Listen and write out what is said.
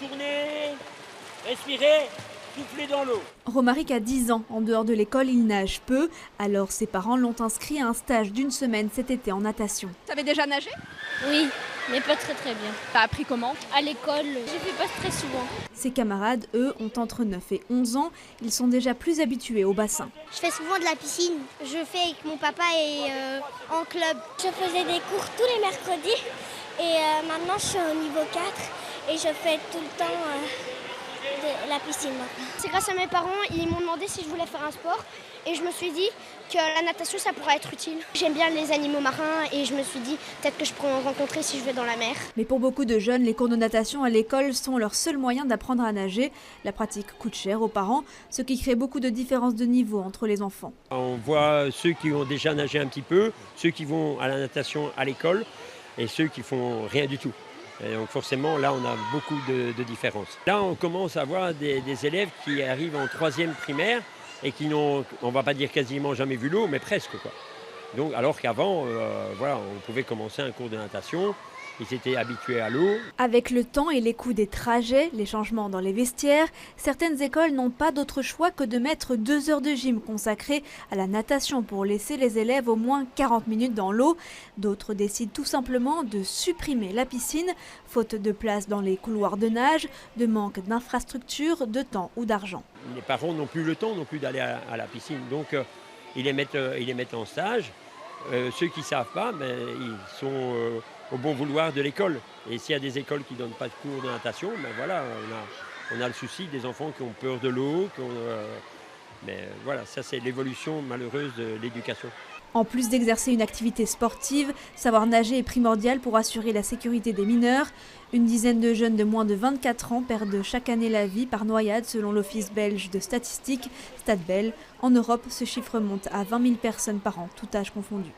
tournez, respirez, soufflez dans l'eau. Romaric a 10 ans. En dehors de l'école, il nage peu. Alors ses parents l'ont inscrit à un stage d'1 semaine cet été en natation. Tu avais déjà nagé? Oui, mais pas très bien. T'as appris comment? À l'école, j'ai fait pas très souvent. Ses camarades, eux, ont entre 9 et 11 ans. Ils sont déjà plus habitués au bassin. Je fais souvent de la piscine. Je fais avec mon papa et en club. Je faisais des cours tous les mercredis et maintenant je suis au niveau 4 et je fais tout le temps de la piscine maintenant. C'est grâce à mes parents, ils m'ont demandé si je voulais faire un sport et je me suis dit que la natation ça pourrait être utile. J'aime bien les animaux marins et je me suis dit peut-être que je pourrais en rencontrer si je vais dans la mer. Mais pour beaucoup de jeunes, les cours de natation à l'école sont leur seul moyen d'apprendre à nager. La pratique coûte cher aux parents, ce qui crée beaucoup de différences de niveau entre les enfants. On voit ceux qui ont déjà nagé un petit peu, ceux qui vont à la natation à l'école et ceux qui font rien du tout. Et donc forcément, là, on a beaucoup de différences. Là, on commence à voir des élèves qui arrivent en 3e primaire et qui n'ont, on ne va pas dire quasiment jamais vu l'eau, mais presque, quoi. Donc, alors qu'avant, voilà, on pouvait commencer un cours de natation, ils étaient habitués à l'eau. Avec le temps et les coûts des trajets, les changements dans les vestiaires, certaines écoles n'ont pas d'autre choix que de mettre 2 heures de gym consacrées à la natation pour laisser les élèves au moins 40 minutes dans l'eau. D'autres décident tout simplement de supprimer la piscine, faute de place dans les couloirs de nage, de manque d'infrastructures, de temps ou d'argent. Les parents n'ont plus le temps non plus d'aller à la piscine, donc ils les mettent en stage. Ceux qui ne savent pas, ben, ils sont au bon vouloir de l'école. Et s'il y a des écoles qui ne donnent pas de cours de natation, ben voilà, on a le souci des enfants qui ont peur de l'eau. Mais voilà, ça c'est l'évolution malheureuse de l'éducation. En plus d'exercer une activité sportive, savoir nager est primordial pour assurer la sécurité des mineurs. Une dizaine de jeunes de moins de 24 ans perdent chaque année la vie par noyade selon l'Office belge de statistique, Statbel. En Europe, ce chiffre monte à 20 000 personnes par an, tout âge confondu.